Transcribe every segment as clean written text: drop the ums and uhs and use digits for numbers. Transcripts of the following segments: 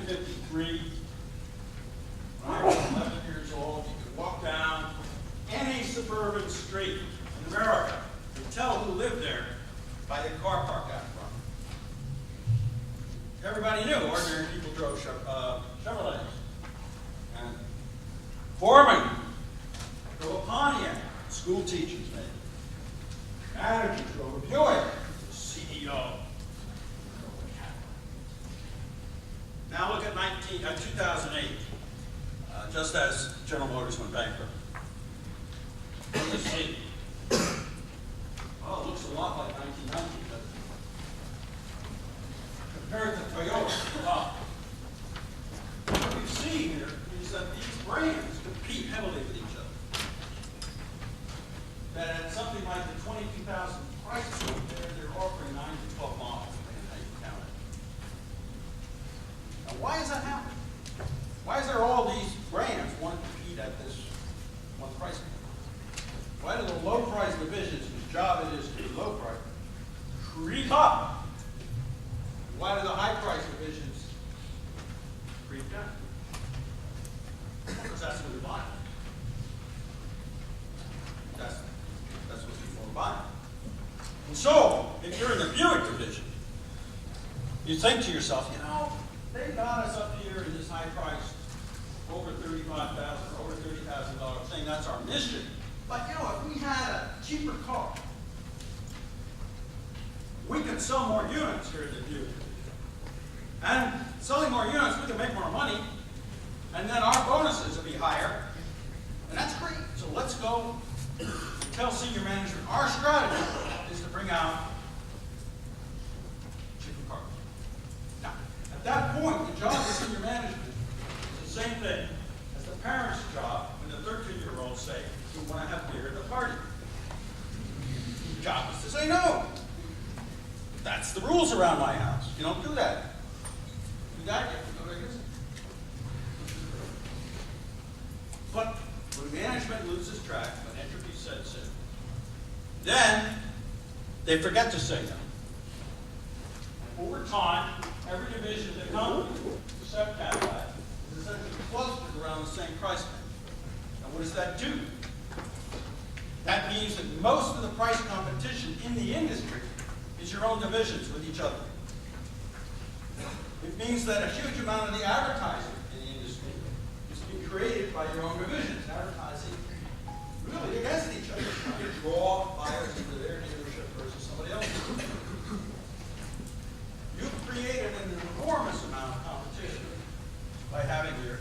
1953, when I was 11 years old, you could walk down any suburban street in America and tell who lived there by the car park out front. Everybody knew ordinary people drove Chevrolets. And foremen drove a Pontiac. School teachers maybe. Managers drove a Buick. The CEO. Now look at 2008, just as General Motors went bankrupt. What do you see? Oh, it looks a lot like 1990, but compared to Toyota, wow. What we see here is that these brands compete heavily with each other. That at something like the 22,000 price point, they're offering 9 to 12 models, depending on how you count it. Now, why is that happening? Why is there all these brands want to compete at this one price point? Why do the low price divisions, whose job it is to be low price, creep up? Why do the high price divisions creep down? Because that's what we buy. That's what people are buying. And so, if you're in the Buick division, you think to yourself, you know, they got us up here in this high price, over $35,000 or over $30,000 thing. That's our mission. But you know, if we had a cheaper car, we could sell more units here at the Buick. And selling more units, we can make more money, and then our bonuses will be higher. And that's great. So let's go and tell senior management our strategy is to bring out cheaper cars. Now, at that point, the job of senior management is the same thing as the parents' job when the 13-year-olds say, we want to have beer at the party. Your job is to say no. That's the rules around my house. You don't do that. You got it. But when management loses track, when entropy sets in, then they forget to say no. Over time, every division of the company, except Cadillac, is essentially clustered around the same price point. And what does that do? That means that most of the price competition in the industry is your own divisions with each other. It means that a huge amount of the advertising in the industry is being created by your own divisions, advertising really against each other, trying to draw buyers into their dealership versus somebody else. You've created an enormous amount of competition by having your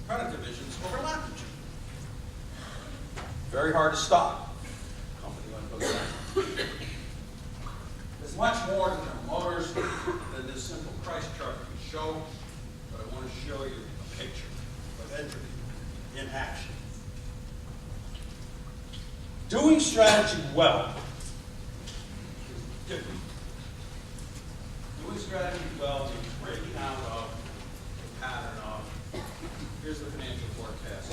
product divisions overlap each other. Very hard to stop. Company like those. There's much more to General Motors than this simple price chart can show, but I want to show you a picture of entropy in action. Doing strategy well is different. Doing strategy well means breaking out of the pattern of, here's the financial forecast.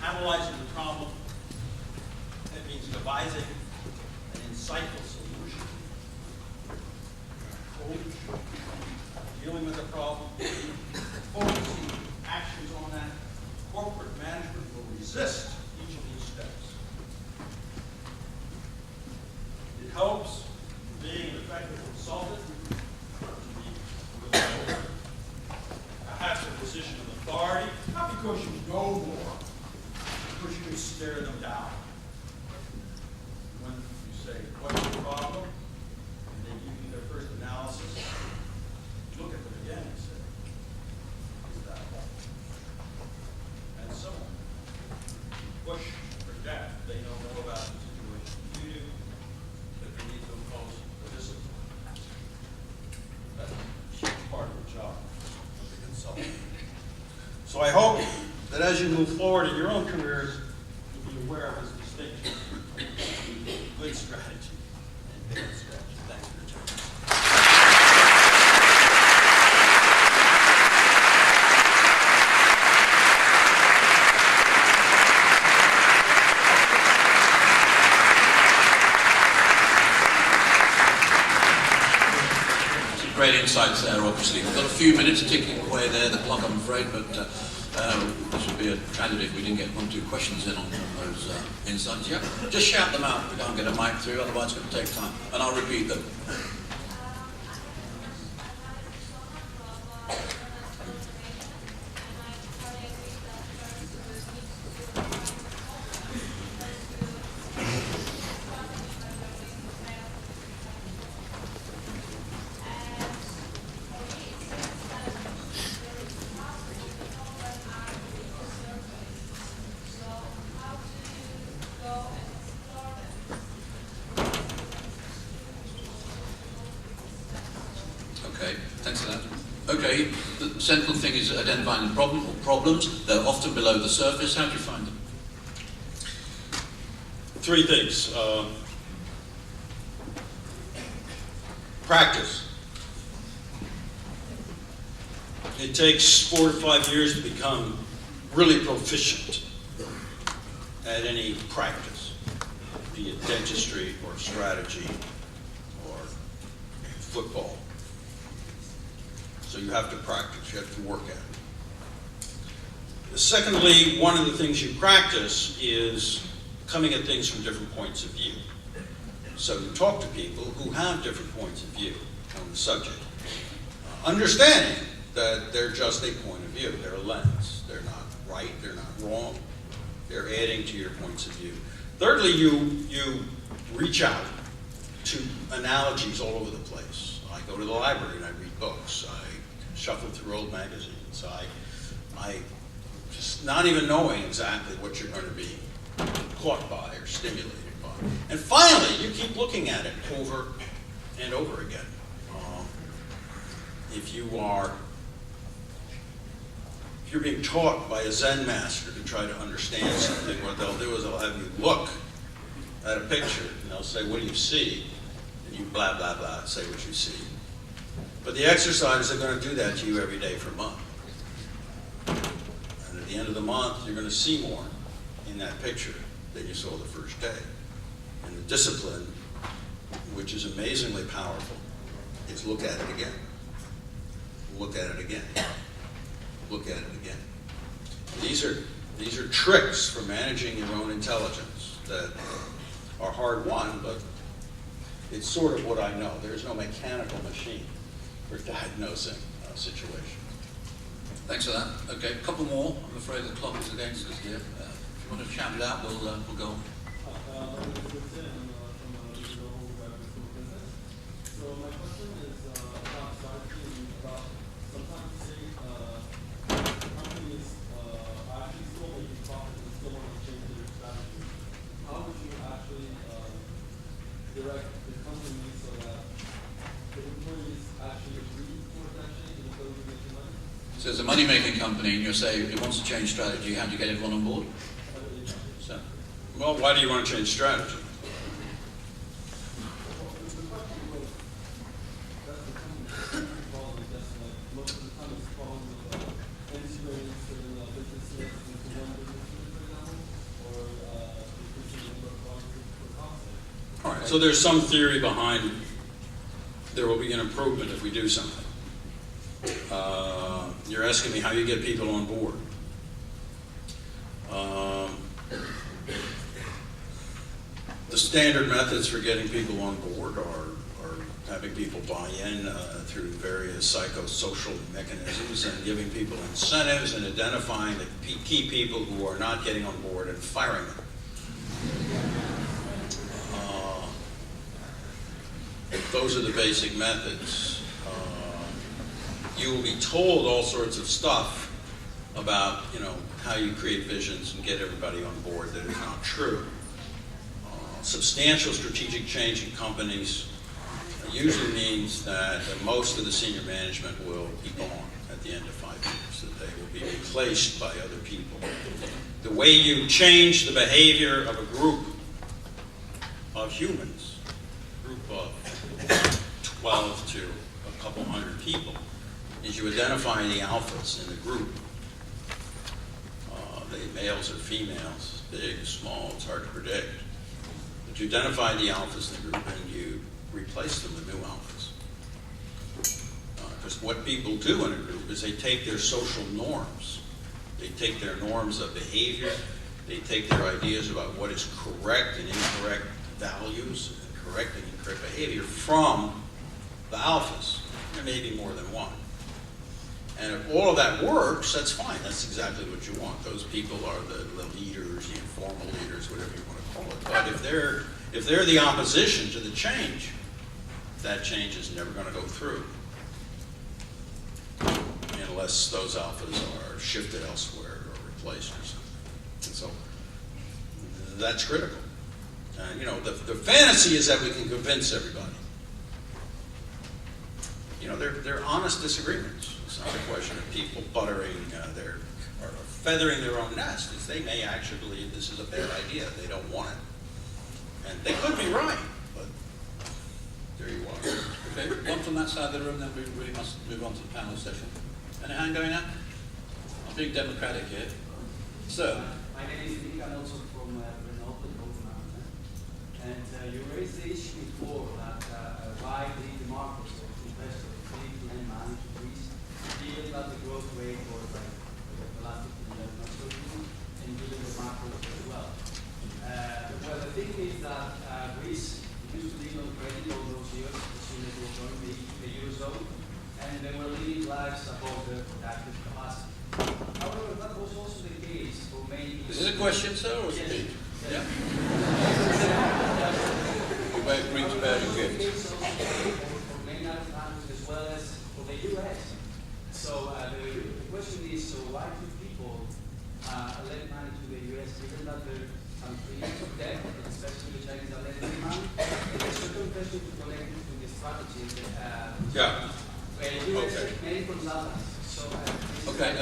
Analyzing the problem, it means devising an insightful solution. Coach, dealing with the problem, focusing actions on that. Corporate management will resist each of these steps. It helps being an effective consultant to be perhaps a position of authority, not because you know more, because you can stare them down. When you say, what's the problem? And they give you their first analysis, look at them again and say, is that all? And so on. Push for depth. They know more about the situation than you do, but they need to impose the discipline. That's a huge part of the job of the consultant. So I hope that as you move forward in your own careers, you'll be aware of this distinction between good strategy and bad strategy. Thanks for your time. Great insights there, obviously. We've got a few minutes ticking away there, the clock, I'm afraid, but this would be a tragedy if we didn't get 1 or 2 questions in on those insights. Yeah, just shout them out. We can't get a mic through, otherwise it's going to take time. And I'll repeat them. Okay, thanks for that. Okay, the central thing is identifying the problem or problems. They're often below the surface. How do you find them? 3 things. Practice. It takes 4 to 5 years to become really proficient at any practice, be it dentistry or strategy or football. So you have to practice, you have to work at it. Secondly, one of the things you practice is coming at things from different points of view. So you talk to people who have different points of view on the subject, understanding that they're just a point of view, they're a lens. They're not right, they're not wrong, they're adding to your points of view. Thirdly, you reach out to analogies all over the place. I go to the library and I read books. I shuffle through old magazines. I just not even knowing exactly what you're going to be caught by or stimulated by. And finally, you keep looking at it over and over again. If you're being taught by a Zen master to try to understand something, what they'll do is they'll have you look at a picture and they'll say, "What do you see?" And you blah, blah, blah, say what you see. But the exercise, they're going to do that to you every day for a month. And at the end of the month, you're going to see more in that picture than you saw the first day. And the discipline, which is amazingly powerful, is look at it again. Look at it again. Look at it again. These are tricks for managing your own intelligence that are hard won, but it's sort of what I know. There's no mechanical machine for diagnosing a situation. Thanks for that. Okay, a couple more. I'm afraid the clock is against us here. If you want to shout it out, we'll go on. So my question is about strategy and about sometimes say companies are actually still making profit and still want to change their strategy. How would you actually direct the company so that the employees actually agree for that change and the employees making money? So as a money-making company, and you say it wants to change strategy, how do you get everyone on board? So, Well, why do you want to change strategy? All right, so there's some theory behind there will be an improvement if we do something. You're asking me how you get people on board. The standard methods for getting people on board are having people buy in through various psychosocial mechanisms and giving people incentives and identifying the key people who are not getting on board and firing them. Those are the basic methods. You will be told all sorts of stuff about, how you create visions and get everybody on board that is not true. Substantial strategic change in companies usually means that most of the senior management will be gone at the end of 5 years, that they will be replaced by other people. The way you change the behavior of a group of humans, a group of 12 to a couple hundred people, is you identify the alphas in the group. The males or females, big, small, it's hard to predict. But you identify the alphas in the group and you replace them with new alphas. words, what people do in a group is they take their social norms. They take their norms of behavior. They take their ideas about what is correct and incorrect values, and correct and incorrect behavior from the alphas. There may be more than one. And if all of that works, that's fine. That's exactly what you want. Those people are the leaders, the informal leaders, whatever you want to call it. But if they're the opposition to the change, that change is never going to go through unless those alphas are shifted elsewhere or replaced or something. And so that's critical. The fantasy is that we can convince everybody. They're honest disagreements. It's not a question of people buttering or feathering their own nest. It's they may actually believe this is a bad idea. They don't want it. And they could be right, but there you are. Okay, one from that side of the room, then we really must move on to the panel session. Any hand going up? I'm being democratic here. So, my name is Nick, I'm also from Renault in Copenhagen. And you raised the issue before that why the markets of investors need to lend money to Greece, given that the growth rate was like the last 15 years not so good, and given the macros as well. Well, the thing is that Greece used to live on credit all those years as soon as they were joining the Eurozone, and they were living lives above their productive capacity. However, that was also the case for many. is this a question, sir, or a Yes. speech? Yes. Yeah. We both bring to bear the gifts. For many other countries as well as for the US. So the question is, so why do people lend money to the US given that there are some premiums of debt, especially the Chinese are lending money? And the second question to connect to the strategy Yeah. where US many consultants. So Okay. so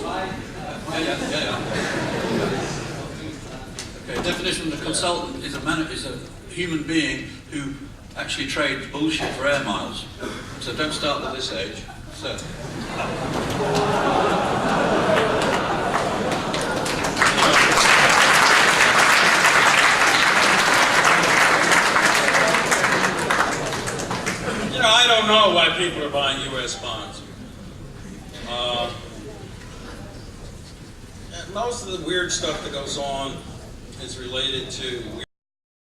why Okay, definition of a consultant is a human being who actually trades bullshit for air miles. So don't start at this age. So. I don't know why people are buying U.S. bonds. Most of the weird stuff that goes on is related to